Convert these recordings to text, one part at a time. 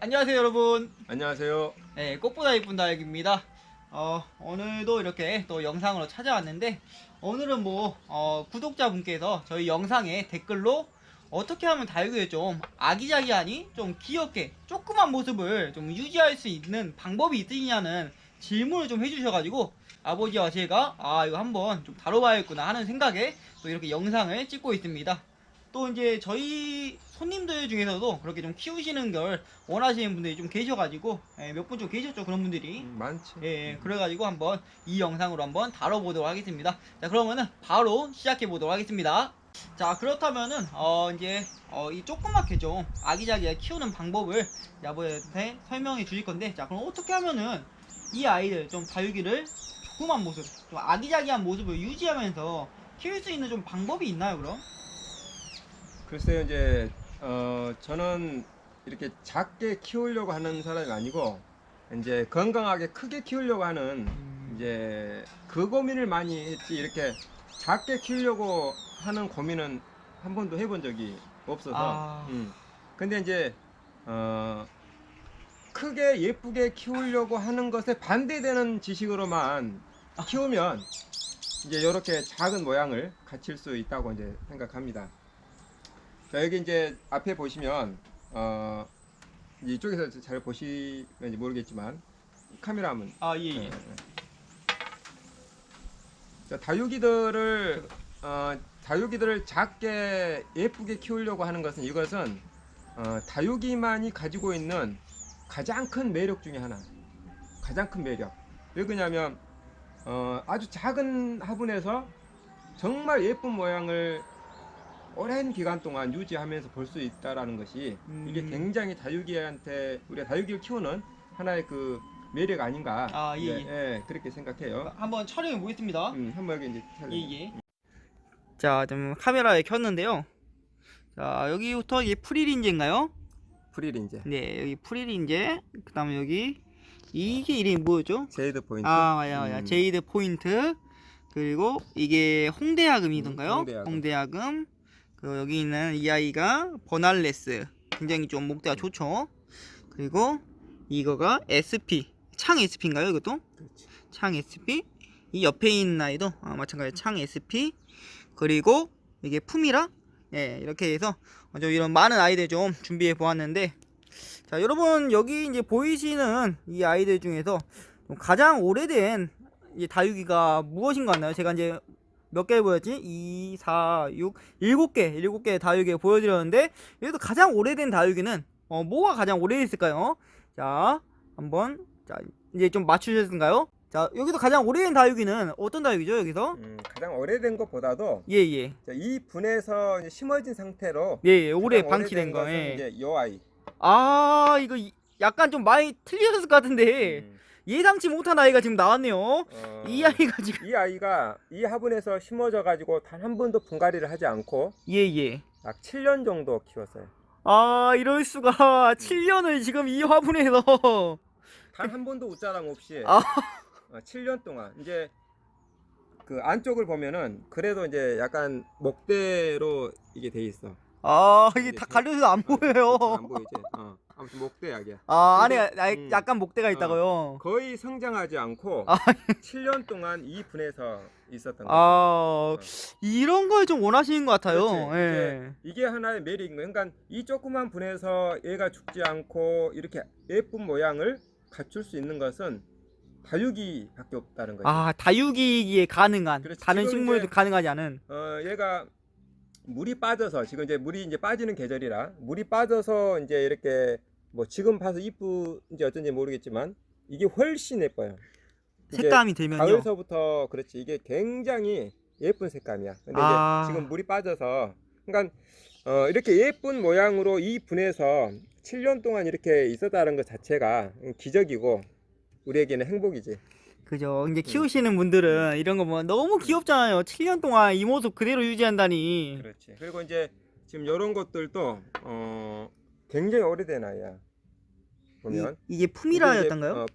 안녕하세요 여러분. 안녕하세요. 네, 꽃보다 이쁜 다육입니다. 오늘도 이렇게 또 영상으로 찾아왔는데, 오늘은 구독자분께서 저희 영상에 댓글로 어떻게 하면 다육이를 좀 아기자기하니 좀 귀엽게 조그만 모습을 좀 유지할 수 있는 방법이 있으냐는 질문을 좀 해주셔가지고, 아버지와 제가 이거 한번 좀 다뤄봐야겠구나 하는 생각에 또 이렇게 영상을 찍고 있습니다. 또 이제 저희 손님들 중에서도 그렇게 좀 키우시는 걸 원하시는 분들이 좀 계셔가지고, 몇 분 좀 계셨죠, 그런 분들이. 많지. 그래가지고 한번 이 영상으로 한번 다뤄보도록 하겠습니다. 자, 그러면은 바로 시작해 보도록 하겠습니다. 자, 그렇다면은 이 조그맣게 좀 아기자기하게 키우는 방법을 아버지한테 설명해 주실 건데, 자, 그럼 어떻게 하면은 이 아이들 좀 다육이를 조그만 모습, 좀 아기자기한 모습을 유지하면서 키울 수 있는 좀 방법이 있나요, 그럼? 글쎄요, 이제 저는 이렇게 작게 키우려고 하는 사람이 아니고 이제 건강하게 크게 키우려고 하는 이제 그 고민을 많이 했지, 이렇게 작게 키우려고 하는 고민은 한 번도 해본 적이 없어서. 근데 이제 크게 예쁘게 키우려고 하는 것에 반대되는 지식으로만 키우면 이제 이렇게 작은 모양을 갖출 수 있다고 이제 생각합니다. 자, 여기 이제 앞에 보시면 이쪽에서 잘 보시는지 모르겠지만 카메라 한번. 예. 자, 다육이들을 작게 예쁘게 키우려고 하는 것은, 이것은 다육이만이 가지고 있는 가장 큰 매력 중에 하나. 가장 큰 매력. 왜 그러냐면 아주 작은 화분에서 정말 예쁜 모양을 오랜 기간 동안 유지하면서 볼 수 있다라는 것이, 이게 굉장히 다육이한테, 우리가 다육이를 키우는 하나의 그 매력 아닌가. 그렇게 생각해요. 한번 촬영해 보겠습니다. 한번 여기 이제 촬영. 자, 좀 카메라에 켰는데요. 자, 여기부터 이게 프릴인제인가요? 프릴인제. 네, 여기 프릴인제. 그 다음에 여기 이게 이름이 뭐였죠? 제이드 포인트. 맞아. 제이드 포인트. 그리고 이게 홍대야금이던가요? 홍대야금. 그리고 여기 있는 이 아이가 버날레스. 굉장히 좀 목대가 좋죠. 그리고 이거가 SP. 창 SP인가요, 이것도? 그렇지. 창 SP. 이 옆에 있는 아이도 마찬가지로 창 SP. 그리고 이게 푸미라. 이렇게 해서 좀 이런 많은 아이들 좀 준비해 보았는데, 자, 여러분 여기 이제 보이시는 이 아이들 중에서 가장 오래된 이 다육이가 무엇인 것 같나요? 제가 이제 몇 개 보였지? 2, 4, 6, 7개 다육이 보여드렸는데, 여기서 가장 오래된 다육이는 뭐가 가장 오래됐을까요? 자, 한번, 자, 이제 좀 맞추셨는가요? 자, 여기서 가장 오래된 다육이는 어떤 다육이죠, 여기서? 가장 오래된 것보다도 자, 이 분에서 이제 심어진 상태로 오래 방치된 거. 이제 요 아이. 이거 약간 좀 많이 틀렸을 것 같은데 예상치 못한 아이가 지금 나왔네요. 이 아이가 지금, 이 아이가 이 화분에서 심어져 가지고 단 한 번도 분갈이를 하지 않고 약 7년 정도 키웠어요. 이럴 수가. 7년을 지금 이 화분에서 단 한 번도 웃자랑 없이 7년 동안. 이제 그 안쪽을 보면은 그래도 이제 약간 목대로 이게 돼 있어. 이게 다 가려서 안 보여요. 안 보이지? 아무튼 목대약이야. 안에 약간 목대가 있다고요. 거의 성장하지 않고 7년 동안 이 분에서 있었던 거예요. 이런 걸 좀 원하시는 것 같아요. 이게 하나의 매력인 거예요. 그러니까 이 조그만 분에서 얘가 죽지 않고 이렇게 예쁜 모양을 갖출 수 있는 것은 다육이밖에 없다는 거죠. 다육이기에 가능한. 그렇지. 다른 식물도 가능하지 않은. 얘가 물이 빠져서, 지금 이제 물이 이제 빠지는 계절이라 물이 빠져서 이제 이렇게 지금 봐서 이쁜지 어쩐지 모르겠지만 이게 훨씬 예뻐요. 색감이 들면요. 가을서부터. 그렇지. 이게 굉장히 예쁜 색감이야. 근데 이제 지금 물이 빠져서, 그러니까 이렇게 예쁜 모양으로 이 분에서 7년 동안 이렇게 있었다는 것 자체가 기적이고 우리에게는 행복이지. 그죠. 이제 키우시는 분들은 이런 거 보면 너무 귀엽잖아요. 7년 동안 이 모습 그대로 유지한다니. 그렇지. 그리고 이제 지금 이런 것들도 굉장히 오래된 아이야. 보면 이게 푸미라였던가요?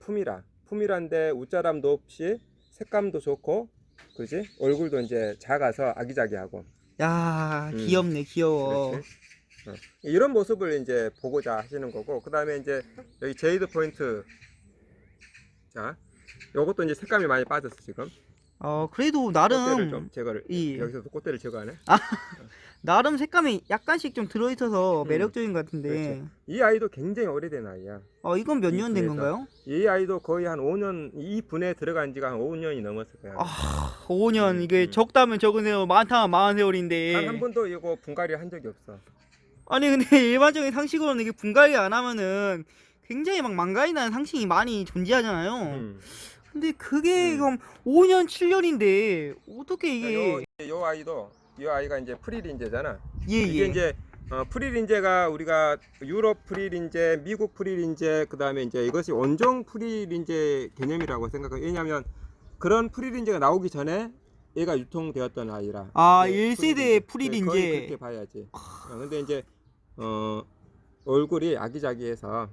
푸미라인데 웃자람도 없이 색감도 좋고, 그렇지? 얼굴도 이제 작아서 아기자기하고. 야, 귀엽네, 귀여워. 그렇지. 이런 모습을 이제 보고자 하시는 거고, 그 다음에 이제 여기 제이드 포인트. 자, 요것도 이제 색감이 많이 빠졌어 지금. 그래도 꽃대를 좀 나름 제거를, 이 여기서도 꽃대를 제거하네. 나름 색감이 약간씩 좀 들어있어서 음. 매력적인 것 같은데. 그렇지. 이 아이도 굉장히 오래된 아이야. 이건 몇 이 년 된 분에서. 건가요? 이 아이도 거의 한 5년, 이 분에 들어간 지가 한 5년이 넘었을 거야. 5년 이게 적다면 적은 세월, 많다면 많은 세월인데. 단 한 번도 이거 분갈이 한 적이 없어. 아니 근데 일반적인 상식으로는 이게 분갈이 안 하면은 굉장히 막 망가이 나는 상식이 많이 존재하잖아요. 근데 그게 그럼 5년 7년인데 어떻게 이게 요 아이도, 이 아이가 이제 프리린제잖아. 예, 이게 예. 이제 프리린제가 우리가 유럽 프리린제, 미국 프리린제, 그 다음에 이제 이것이 원종 프리린제 개념이라고 생각해요. 왜냐하면 그런 프리린제가 나오기 전에 얘가 유통되었던 아이라. 예, 1세대 거의 프리린제. 그렇게 봐야지. 근데 이제 얼굴이 아기자기해서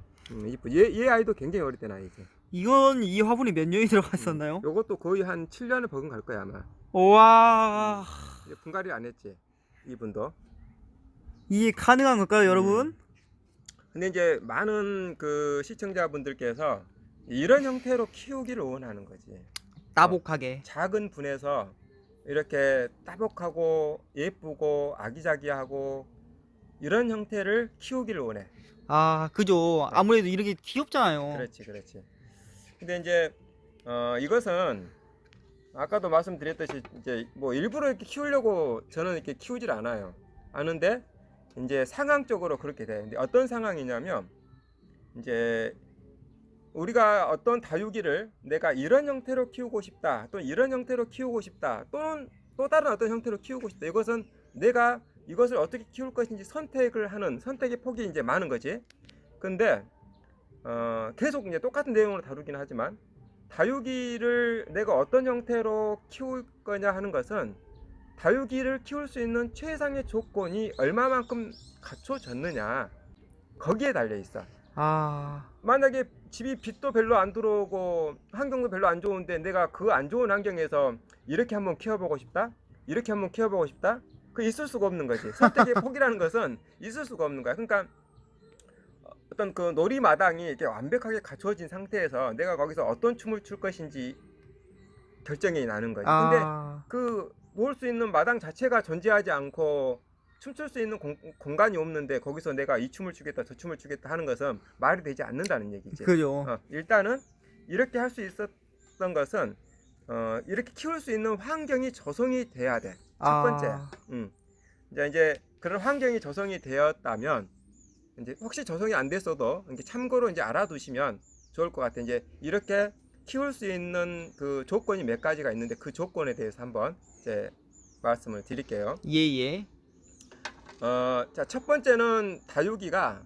이쁘. 얘 아이도 굉장히 오래된 아이지. 이건 이 화분에 몇 년이 들어갔었나요? 요것도 거의 한 7년을 버금 갈 거야 아마. 와, 이제 분갈이 안 했지 이분도. 이게 가능한 걸까요, 여러분? 근데 이제 많은 그 시청자분들께서 이런 형태로 키우기를 원하는 거지. 따복하게. 작은 분에서 이렇게 따복하고 예쁘고 아기자기하고 이런 형태를 키우기를 원해. 그죠. 아무래도 이렇게 귀엽잖아요. 그렇지, 그렇지. 근데 이제 이것은 아까도 말씀드렸듯이 이제 뭐 일부러 이렇게 키우려고 저는 이렇게 키우질 않아요. 아는데 이제 상황적으로 그렇게 돼. 근데 어떤 상황이냐면 이제 우리가 어떤 다육이를 내가 이런 형태로 키우고 싶다, 또 이런 형태로 키우고 싶다, 또는 또 다른 어떤 형태로 키우고 싶다. 이것은 내가 이것을 어떻게 키울 것인지 선택을 하는 선택의 폭이 이제 많은 거지. 근데 계속 이제 똑같은 내용으로 다루기는 하지만 다육이를 내가 어떤 형태로 키울 거냐 하는 것은 다육이를 키울 수 있는 최상의 조건이 얼마만큼 갖춰졌느냐 거기에 달려 있어. 만약에 집이 빛도 별로 안 들어오고 환경도 별로 안 좋은데 내가 그 안 좋은 환경에서 이렇게 한번 키워보고 싶다, 이렇게 한번 키워보고 싶다, 그 있을 수가 없는 거지. 선택의 폭이라는 것은 있을 수가 없는 거야. 그러니까 어떤 그 놀이마당이 이렇게 완벽하게 갖추어진 상태에서 내가 거기서 어떤 춤을 출 것인지 결정이 나는 거지. 근데 그 놓을 수 있는 마당 자체가 존재하지 않고 춤출 수 있는 공간이 없는데 거기서 내가 이 춤을 추겠다 저 춤을 추겠다 하는 것은 말이 되지 않는다는 얘기지. 그죠. 일단은 이렇게 할 수 있었던 것은 이렇게 키울 수 있는 환경이 조성이 돼야 돼. 첫 번째. 이제 그런 환경이 조성이 되었다면 이제 혹시 조성이 안 됐어도 이제 참고로 이제 알아두시면 좋을 것 같아. 이제 이렇게 키울 수 있는 그 조건이 몇 가지가 있는데 그 조건에 대해서 한번 이제 말씀을 드릴게요. 예예. 자, 첫 번째는 다육이가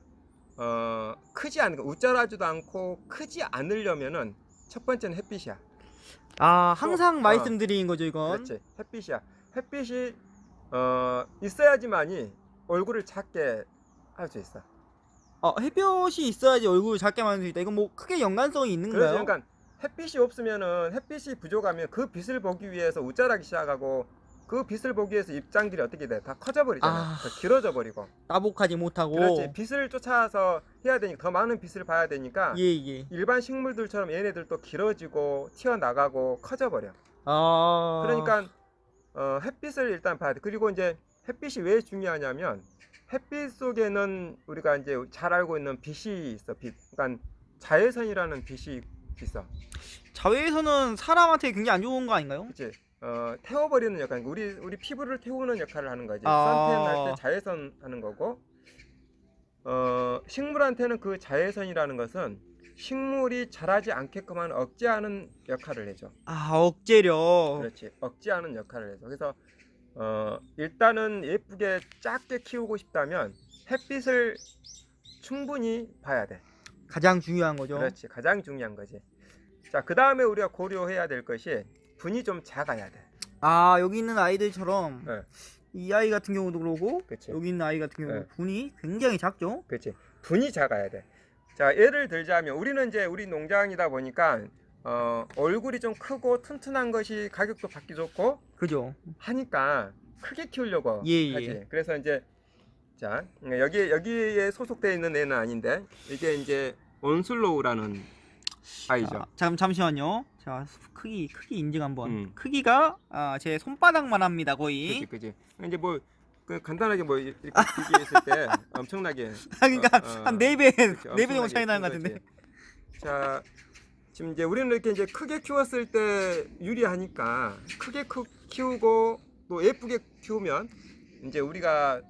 크지 않고 웃자라지도 않고 크지 않으려면은 첫 번째는 햇빛이야. 항상 말씀드리는 거죠 이건. 그렇지, 햇빛이야. 햇빛이 있어야지만이 얼굴을 작게 할 수 있어. 햇볕이 있어야지 얼굴을 작게 만들 수 있다. 이건 뭐 크게 연관성이 있는 그렇지. 건가요? 그러니까 햇빛이 없으면은 햇빛이 부족하면 그 빛을 보기 위해서 웃자라기 시작하고 그 빛을 보기 위해서 입장들이 어떻게 돼? 다 커져 버리잖아. 더 길어져 버리고. 따복하지 못하고. 그렇지. 빛을 쫓아서 해야 되니까 더 많은 빛을 봐야 되니까 예예. 일반 식물들처럼 얘네들도 길어지고 튀어나가고 커져 버려. 그러니까 햇빛을 일단 봐야 돼. 그리고 이제 햇빛이 왜 중요하냐면 햇빛 속에는 우리가 이제 잘 알고 있는 빛이 있어. 빛. 그러니까 자외선이라는 빛이 있어. 자외선은 사람한테 굉장히 안 좋은 거 아닌가요? 그렇지. 태워버리는 역할. 우리 피부를 태우는 역할을 하는 거지. 아. 선탠 할 때 자외선 하는 거고. 식물한테는 그 자외선이라는 것은 식물이 자라지 않게끔 하는 억제하는 역할을 해줘. 억제력. 그렇지. 억제하는 역할을 해줘. 그래서 일단은 예쁘게 작게 키우고 싶다면 햇빛을 충분히 봐야 돼. 가장 중요한 거죠. 그렇지. 가장 중요한 거지. 자, 그 다음에 우리가 고려해야 될 것이 분이 좀 작아야 돼. 여기 있는 아이들처럼 네. 이 아이 같은 경우도 그러고 그치. 여기 있는 아이 같은 경우 네. 분이 굉장히 작죠. 그렇지. 분이 작아야 돼. 자, 예를 들자면 우리는 이제 우리 농장이다 보니까 얼굴이 좀 크고 튼튼한 것이 가격도 받기 좋고 그죠. 하니까 크게 키우려고 예, 하지. 예. 그래서 이제 자, 여기에 소속되어 있는 애는 아닌데 이게 이제 온슬로우라는 아이죠. 잠시만요. 자, 크기 인증 한번. 음. 크기가 제 손바닥만 합니다, 거의. 그지. 이제 뭐 간단하게 뭐 이렇게 비교했을 때 엄청나게 그러니까 한 4배 그렇지, 정도 차이 나는 것 같은데. 자, 지금 이제 우리는 이렇게 이제 크게 키웠을 때 유리하니까 크게 키우고 또 예쁘게 키우면 이제 우리가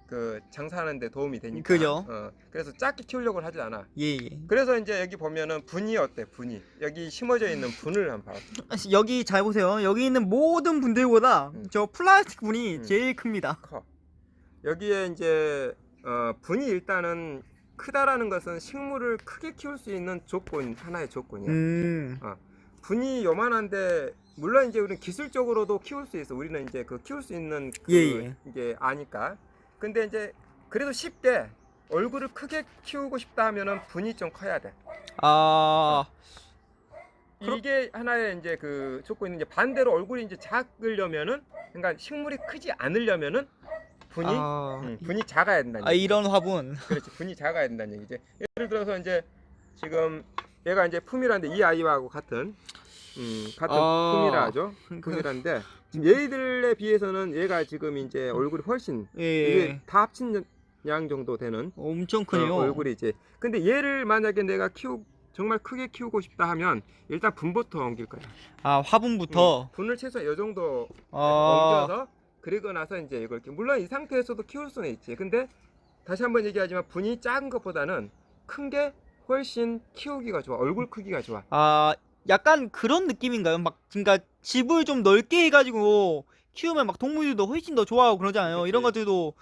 그 장사하는데 도움이 되니까. 그죠. 그래서 작게 키우려고 하지 않아. 예. 그래서 이제 여기 보면은 분이 어때? 분이 여기 심어져 있는 분을 한번 봐. 여기 잘 보세요. 여기 있는 모든 분들보다 저 플라스틱 분이 제일 큽니다. 커. 여기에 이제 분이 일단은 크다라는 것은 식물을 크게 키울 수 있는 하나의 조건이야. 분이 요만한데 물론 이제 우리는 기술적으로도 키울 수 있어. 우리는 이제 그 키울 수 있는 예. 이게 아니까. 근데 이제 그래도 쉽게 얼굴을 크게 키우고 싶다 하면은 분이 좀 커야 돼. 이게 하나의 이제 그 조건이 이제 반대로 얼굴이 이제 작으려면은 그러니까 식물이 크지 않으려면은 분이 작아야 된다는 얘기지. 이런 화분. 그렇지. 분이 작아야 된다는 얘기지. 예를 들어서 이제 지금 얘가 이제 품이라는데 이 아이하고 같은 품이라 하죠. 품이라는데 지금 얘들에 비해서는 얘가 지금 이제 얼굴이 훨씬 이게 다 합친 양 정도 되는 엄청 크네요. 얼굴이지. 근데 얘를 만약에 내가 정말 크게 키우고 싶다 하면 일단 분부터 옮길 거야. 화분부터. 분을 최소 이 정도 옮겨서 그리고 나서 이제 이걸 이렇게 물론 이 상태에서도 키울 수는 있지. 근데 다시 한번 얘기하지만 분이 작은 것보다는 큰 게 훨씬 키우기가 좋아. 얼굴 크기가 좋아. 약간 그런 느낌인가요? 막 그러니까 집을 좀 넓게 해가지고 키우면 막 동물들도 훨씬 더 좋아하고 그러잖아요. 그치. 이런 것들도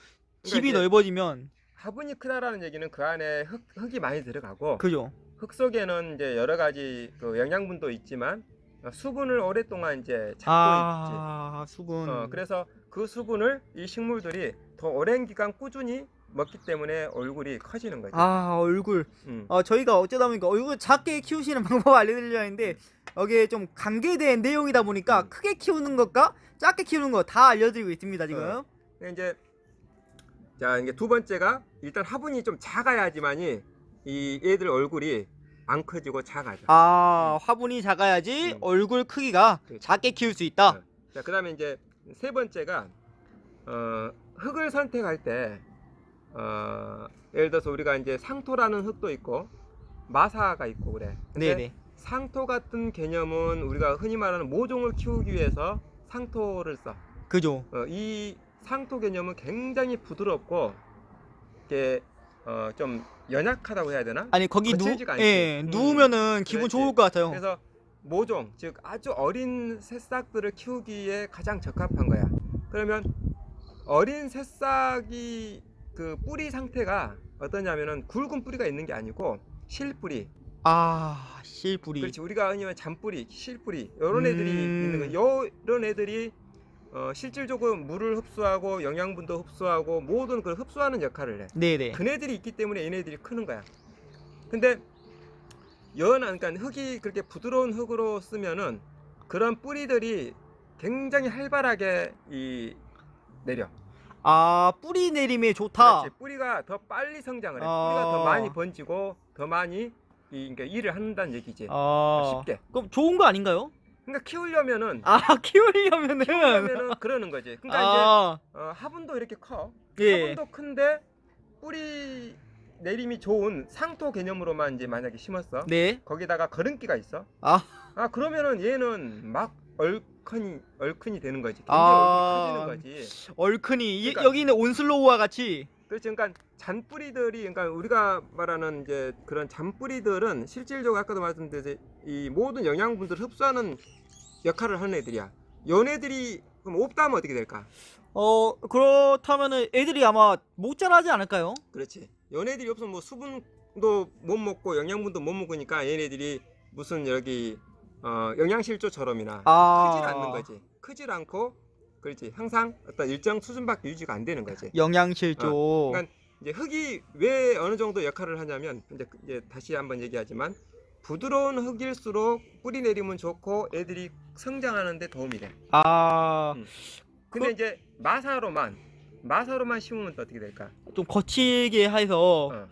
집이 그러니까 넓어지면. 화분이 크다라는 얘기는 그 안에 흙이 많이 들어가고 그죠. 흙 속에는 이제 여러 가지 그 영양분도 있지만 수분을 오랫동안 이제 잡고 있지. 수분. 그래서 그 수분을 이 식물들이 더 오랜 기간 꾸준히 먹기 때문에 얼굴이 커지는 거지. 얼굴. 저희가 어쩌다 보니까 얼굴 작게 키우시는 방법 알려드리려 했는데 여기에 좀 관계된 내용이다 보니까 크게 키우는 것과 작게 키우는 거 다 알려드리고 있습니다 지금. 이제 이게 두 번째가 일단 화분이 좀 작아야지만이 이 애들 얼굴이 안 커지고 작아져. 화분이 작아야지 얼굴 크기가 작게 키울 수 있다. 자, 그다음에 이제 세 번째가 흙을 선택할 때 예를 들어서 우리가 이제 상토라는 흙도 있고 마사가 있고 그래. 근데 네네. 상토 같은 개념은 우리가 흔히 말하는 모종을 키우기 위해서 상토를 써. 그죠. 이 상토 개념은 굉장히 부드럽고 이게 좀 연약하다고 해야 되나? 아니 거기 거칠지가 않지. 누우면은 기분 그렇지. 좋을 것 같아요. 그래서 모종 즉 아주 어린 새싹들을 키우기에 가장 적합한 거야. 그러면 어린 새싹이 그 뿌리 상태가 어떠냐면은 굵은 뿌리가 있는 게 아니고 실뿌리. 실뿌리. 그렇지. 우리가 흔히 말하는 잔뿌리, 실뿌리 이런 애들이 있는 거야. 이런 애들이 실질적으로 물을 흡수하고 영양분도 흡수하고 모든 걸 흡수하는 역할을 해. 네네. 그네들이 있기 때문에 얘네들이 크는 거야. 근데 그러니까 흙이 그렇게 부드러운 흙으로 쓰면은 그런 뿌리들이 굉장히 활발하게 내려. 뿌리 내림에 좋다. 그렇지. 뿌리가 더 빨리 성장을 해. 뿌리가 더 많이 번지고 더 많이 그러니까 일을 한다는 얘기지. 쉽게. 그럼 좋은 거 아닌가요? 그러니까 키우려면은 키우려면은 그러는 거지. 그러니까 이제 화분도 이렇게 커. 예. 화분도 큰데 뿌리 내림이 좋은 상토 개념으로만 이제 만약에 심었어. 네. 거기다가 거름기가 있어. 그러면은 얘는 막 얼큰이 되는 거지. 굉장히 얼큰이 커지는 거지. 얼큰이. 그러니까, 여기는 온슬로우와 같이. 그렇지. 그러니까 잔뿌리들이 그러니까 우리가 말하는 이제 그런 잔뿌리들은 실질적으로 아까도 말씀드렸듯이 이 모든 영양분들을 흡수하는 역할을 하는 애들이야. 얘네들이 그럼 없다면 어떻게 될까? 그렇다면은 애들이 아마 못 자라지 않을까요? 그렇지. 얘네들이 없으면 뭐 수분도 못 먹고 영양분도 못 먹으니까 얘네들이 무슨 여기 영양실조처럼이나 크질 않는 거지. 크질 않고 그렇지. 항상 어떤 일정 수준밖에 유지가 안 되는 거지. 영양실조. 그러니까 이제 흙이 왜 어느 정도 역할을 하냐면 이제 다시 한번 얘기하지만 부드러운 흙일수록 뿌리 내림은 좋고 애들이 성장하는 데 도움이 돼. 근데 이제 마사로만 마사로만 심으면 또 어떻게 될까? 좀 거칠게 해서 어.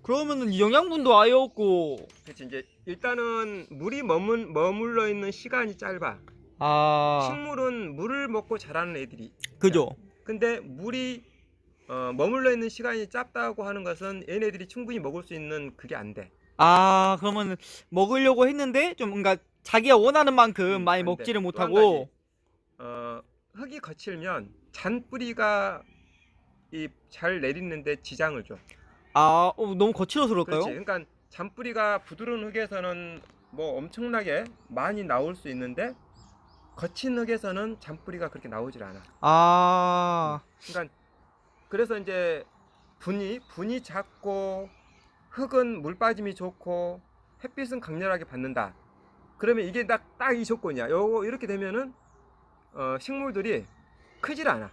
그러면은 영양분도 아예 없고. 그렇지. 이제 일단은 물이 머물러 있는 시간이 짧아. 아, 식물은 물을 먹고 자라는 애들이. 그죠. 근데 물이 머물러 있는 시간이 짧다고 하는 것은 얘네들이 충분히 먹을 수 있는 그게 안 돼. 아, 그러면 먹으려고 했는데 좀 뭔가 자기가 원하는 만큼 많이 안 돼. 먹지를 또 못하고. 한 가지, 흙이 거칠면 잔뿌리가 잘 내리는데 지장을 줘. 아, 너무 거칠어서 그럴까요? 그렇지. 그러니까 잔뿌리가 부드러운 흙에서는 뭐 엄청나게 많이 나올 수 있는데 거친 흙에서는 잔뿌리가 그렇게 나오질 않아. 아, 그러니까 그래서 이제 분이 작고 흙은 물 빠짐이 좋고 햇빛은 강렬하게 받는다. 그러면 이게 딱 이 조건이야. 요거 이렇게 되면은 식물들이 크질 않아.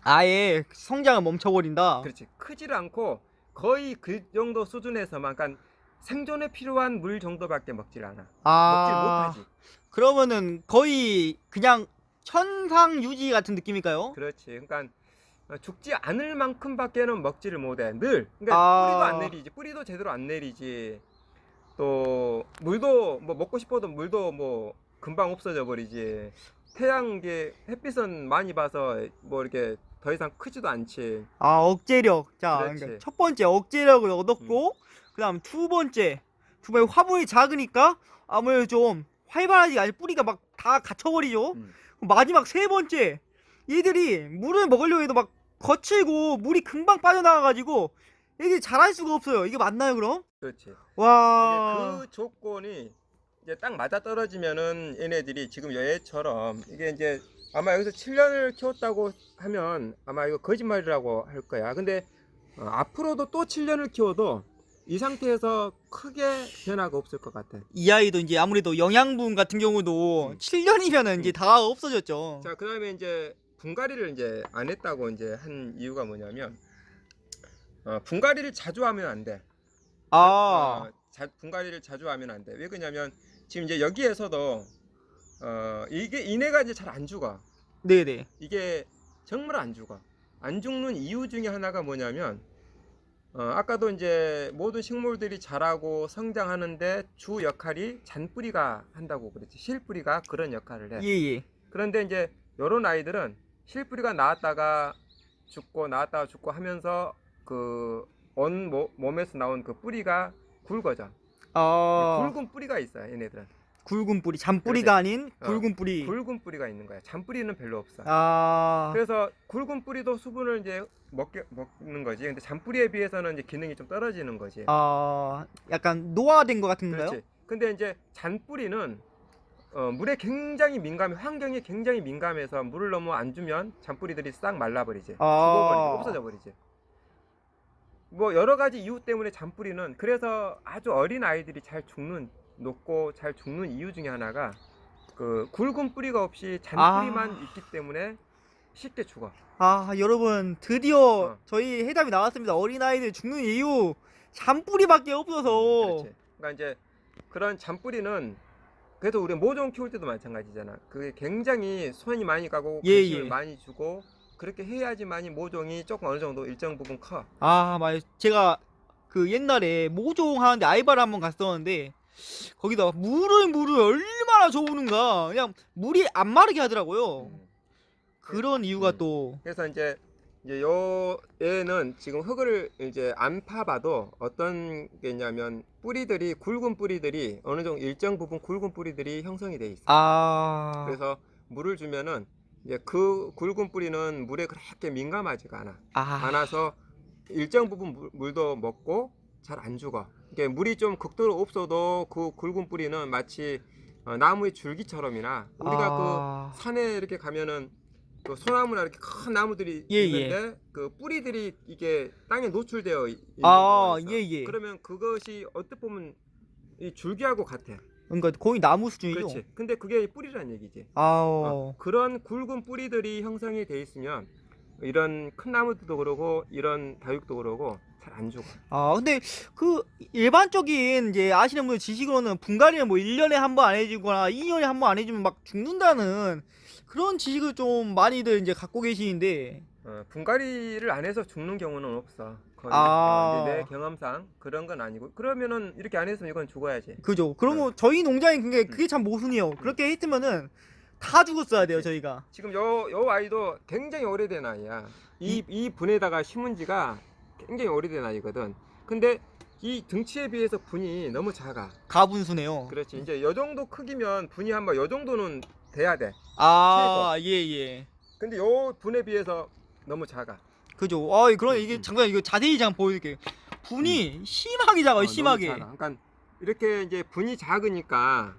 아예 성장을 멈춰버린다. 그렇지. 크질 않고 거의 그 정도 수준에서만, 그러니까 생존에 필요한 물 정도밖에 먹질 않아. 먹질 아, 못하지. 그러면은 거의 그냥 천상 유지 같은 느낌일까요? 그렇지. 그러니까 죽지 않을 만큼밖에는 먹지를 못해. 늘. 그러니까 아. 뿌리도 안 내리지. 뿌리도 제대로 안 내리지. 또 물도 뭐 먹고 싶어도 물도 뭐 금방 없어져 버리지. 태양 게 햇빛은 많이 봐서 뭐 이렇게 더 이상 크지도 않지. 아, 억제력. 자, 그렇지. 그러니까 첫 번째 억제력을 얻었고, 그다음 두 번째 화분이 작으니까 아무래도 좀 활발하지 않아. 뿌리가 막 다 갇혀버리죠. 음. 마지막 세 번째, 얘들이 물을 먹으려고 해도 막 거칠고 물이 금방 빠져나가가지고 얘들이 자랄 수가 없어요. 이게 맞나요, 그럼? 그렇지. 이게 와, 그 조건이 이제 딱 맞아 떨어지면은 얘네들이 지금 얘처럼 이게 이제 아마 여기서 7년을 키웠다고 하면 아마 이거 거짓말이라고 할 거야. 근데 앞으로도 또 7년을 키워도 이 상태에서 크게 변화가 없을 것 같아. 이 아이도 이제 아무래도 영양분 같은 경우도 7년이면은 이제 다 없어졌죠. 자, 그다음에 이제 분갈이를 이제 안 했다고 이제 한 이유가 뭐냐면 분갈이를 자주 하면 안 돼. 아, 분갈이를 자주 하면 안 돼. 왜 그러냐면 지금 이제 여기에서도 이게 이내가 이제 잘 안 죽어. 네네. 이게 정말 안 죽어. 안 죽는 이유 중에 하나가 뭐냐면 아까도 이제 모든 식물들이 자라고 성장하는데 주 역할이 잔뿌리가 한다고 그랬지. 실뿌리가 그런 역할을 해. 예예. 그런데 이제 요런 아이들은 실뿌리가 나왔다가 죽고 나왔다가 죽고 하면서 그 몸에서 나온 그 뿌리가 굵어져. 아, 굵은 뿌리가 있어요, 얘네들은. 굵은 뿌리, 잔뿌리가 그렇지. 아닌 굵은 뿌리. 굵은 뿌리가 있는 거야. 잔뿌리는 별로 없어. 아, 그래서 굵은 뿌리도 수분을 이제 먹는 거지. 근데 잔뿌리에 비해서는 이제 기능이 좀 떨어지는 거지. 아, 약간 노화된 것 같은가요? 그렇지. 근데 이제 잔뿌리는 물에 굉장히 민감해, 환경에 굉장히 민감해서 물을 너무 안 주면 잔뿌리들이 싹 말라버리지. 죽어버리지, 없어져 버리지. 뭐 여러 가지 이유 때문에 잔뿌리는, 그래서 아주 어린 아이들이 높고 잘 죽는 이유 중에 하나가 그 굵은 뿌리가 없이 잔뿌리만 있기 때문에 쉽게 죽어. 아, 여러분 드디어 저희 해답이 나왔습니다. 어린아이들 죽는 이유 잔뿌리밖에 없어서. 그렇지. 그러니까 이제 그런 잔뿌리는, 그래서 우리 모종 키울 때도 마찬가지잖아. 그게 굉장히 손이 많이 가고 예, 관심을 예. 많이 주고 그렇게 해야지만이 모종이 조금 어느 정도 일정 부분 커. 아, 맞아요. 제가 그 옛날에 모종 하는데 알바를 한번 갔었는데 거기다 물을 얼마나 줘오는가. 그냥 물이 안 마르게 하더라고요. 그런 이유가 또. 그래서 이제 요 얘는 지금 흙을 이제 안 파봐도 어떤 게 있냐면 굵은 뿌리들이 어느 정도 일정 부분 굵은 뿌리들이 형성이 돼 있어. 아, 그래서 물을 주면은 이제 그 굵은 뿌리는 물에 그렇게 민감하지가 않아서 일정 부분 물도 먹고 잘 안 죽어. 이게 물이 좀 극도로 없어도 그 굵은 뿌리는 마치 나무의 줄기처럼이나 우리가 그 산에 이렇게 가면은 그 소나무나 이렇게 큰 나무들이 예, 있는데 그 뿌리들이 이게 땅에 노출되어 있는 아, 경우가 있어. 예. 그러면 그것이 어떻게 보면 이 줄기하고 같아. 그러니까 거의 나무 수준이죠. 그렇지. 근데 그게 뿌리란 얘기지. 아우. 그런 굵은 뿌리들이 형성이 돼 있으면 이런 큰 나무들도 그러고 이런 다육도 그러고 잘 안 죽어. 아, 근데 그 일반적인 이제 아시는 분들 지식으로는 분갈이는 뭐 1년에 한 번 안 해주거나 2년에 한 번 안 해주면 막 죽는다는 그런 지식을 좀 많이들 이제 갖고 계시는데 분갈이를 안 해서 죽는 경우는 없어. 거의. 아. 내 경험상 그런 건 아니고 그러면은 이렇게 안 했으면 이건 죽어야지. 그죠. 그러면 저희 농장이 그게 참 모순이에요. 그렇게 했으면은 다 죽었어야 돼요, 저희가. 지금 요 아이도 굉장히 오래된 아이야. 이 분에다가 심은 지가 굉장히 오래된 아이거든. 근데 이 등치에 비해서 분이 너무 작아. 가분수네요. 그렇지. 이제 요 정도 크기면 분이 한번 요 정도는 돼야 돼. 아, 예. 근데 요 분에 비해서 너무 작아. 그죠. 그럼 이게 잠깐 이거 자세히 잠깐 보여드릴게요. 분이 심하게 작아요, 심하게. 너무 작아. 그러니까 이렇게 이제 분이 작으니까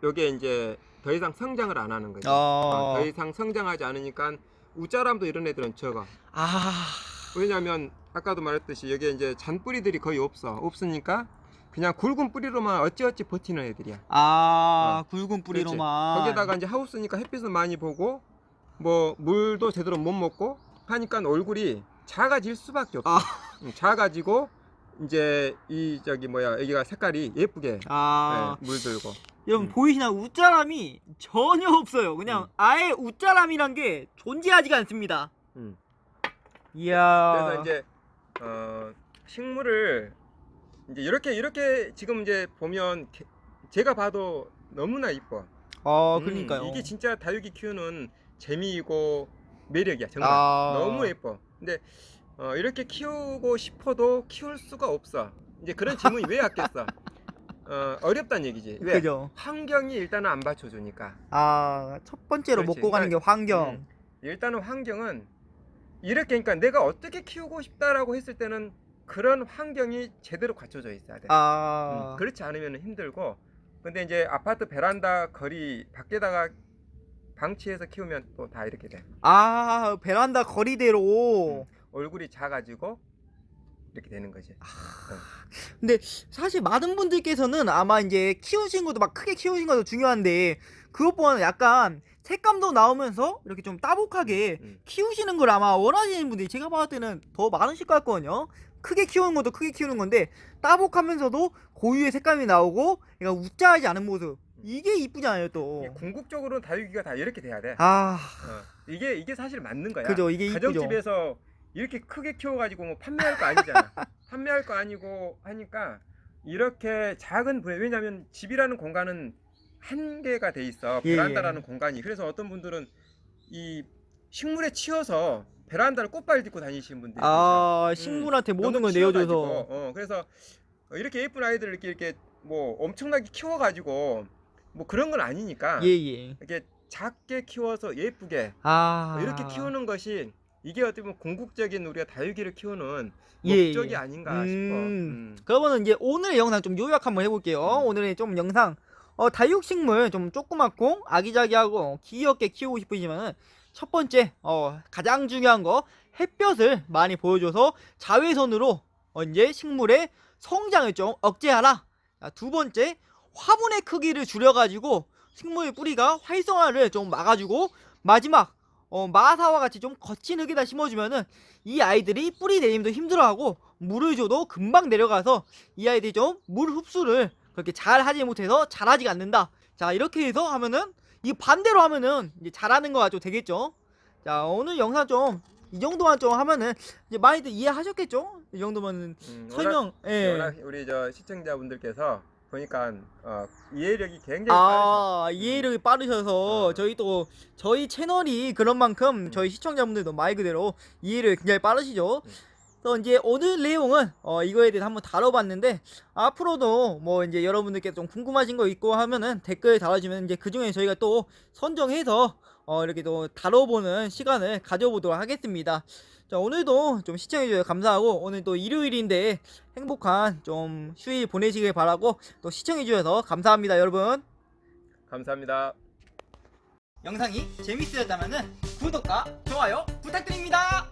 요게 이제 더 이상 성장을 안 하는 거죠. 더 이상 성장하지 않으니까 우짜람도 이런 애들은 적어. 왜냐면 아까도 말했듯이 여기에 이제 잔뿌리들이 거의 없으니까 그냥 굵은 뿌리로만 어찌어찌 버티는 애들이야. 굵은 뿌리로만. 그렇지. 거기다가 이제 하우스니까 햇빛을 많이 보고 뭐 물도 제대로 못 먹고 하니까 얼굴이 작아질 수밖에 없어. 작아지고 이제 이 저기 뭐야 여기가 색깔이 예쁘게 물들고. 여러분 보이시나요? 웃자람이 전혀 없어요. 그냥 아예 웃자람이란 게 존재하지가 않습니다. 이야. 그래서 이제 식물을 이제 이렇게 지금 이제 보면 제가 봐도 너무나 이뻐. 그러니까요. 이게 진짜 다육이 키우는 재미이고 매력이야. 정말 너무 예뻐. 근데 이렇게 키우고 싶어도 키울 수가 없어. 이제 그런 질문이 왜 왔겠어? 어렵다는 얘기지. 왜? 그죠. 환경이 일단은 안 받쳐주니까. 첫 번째로 그렇지. 먹고 가는 게 환경. 일단은 환경은 이렇게 그러니까 내가 어떻게 키우고 싶다라고 했을 때는 그런 환경이 제대로 갖춰져 있어야 돼. 그렇지 않으면 힘들고. 근데 이제 아파트 베란다 거리 밖에다가 방치해서 키우면 또 다 이렇게 돼. 베란다 거리대로. 얼굴이 작아지고 이렇게 되는 거지. 근데 사실 많은 분들께서는 아마 이제 키우신 것도 막 크게 키우신 것도 중요한데 그것보다는 약간 색감도 나오면서 이렇게 좀 따복하게 키우시는 걸 아마 원하시는 분들이 제가 봤을 때는 더 많으실 것 같거든요. 크게 키우는 것도 크게 키우는 건데 따복하면서도 고유의 색감이 나오고 그러니까 웃자하지 않은 모습 이게 이쁘잖아요 또. 궁극적으로는 다육이가 다 이렇게 돼야 돼. 이게 사실 맞는 거야. 그죠. 이게 이쁘죠. 가정집에서 이렇게 크게 키워가지고 뭐 판매할 거 아니잖아. 판매할 거 아니고 하니까 이렇게 작은 분에 왜냐하면 집이라는 공간은 한계가 돼 있어. 베란다라는 공간이. 그래서 어떤 분들은 이 식물에 치여서 베란다를 꽃발 딛고 다니시는 분들이 있어요. 식물한테 모든 걸 내어줘서. 그래서 이렇게 예쁜 아이들을 이렇게 뭐 엄청나게 키워가지고 뭐 그런 건 아니니까 이렇게 작게 키워서 예쁘게 이렇게 키우는 것이 이게 어떻게 보면 궁극적인 우리가 다육이를 키우는 목적이 아닌가 싶어. 그러면 이제 오늘의 영상 좀 요약 한번 해볼게요. 오늘의 좀 영상 다육식물 좀 조그맣고 아기자기하고 귀엽게 키우고 싶으시면 첫 번째 가장 중요한 거 햇볕을 많이 보여줘서 자외선으로 이제 식물의 성장을 좀 억제하라. 두 번째 화분의 크기를 줄여가지고 식물의 뿌리가 활성화를 좀 막아주고 마지막 마사와 같이 좀 거친 흙에다 심어주면은 이 아이들이 뿌리 내림도 힘들어하고 물을 줘도 금방 내려가서 이 아이들이 좀 물 흡수를 그렇게 잘 하지 못해서 자라지가 않는다. 자 이렇게 해서 하면은 이 반대로 하면은 이제 잘하는 거가 좀 되겠죠. 자 오늘 영상 좀 이 정도만 좀 하면은 이제 많이들 이해하셨겠죠? 이 정도면은 설명. 워낙 우리 저 시청자분들께서 보니까 이해력이 굉장히 빠르셔. 이해력이 빠르셔서 저희 채널이 그런 만큼 저희 시청자분들도 말 그대로 이해력이 굉장히 빠르시죠. 그래서 이제 오늘 내용은 이거에 대해서 한번 다뤄봤는데 앞으로도 뭐 이제 여러분들께 좀 궁금하신 거 있고 하면은 댓글 달아주면 이제 그 중에 저희가 또 선정해서 이렇게 또 다뤄보는 시간을 가져보도록 하겠습니다. 자 오늘도 좀 시청해주셔서 감사하고 오늘 또 일요일인데 행복한 좀 휴일 보내시길 바라고 또 시청해주셔서 감사합니다 여러분. 감사합니다. 영상이 재밌으셨다면 구독과 좋아요 부탁드립니다.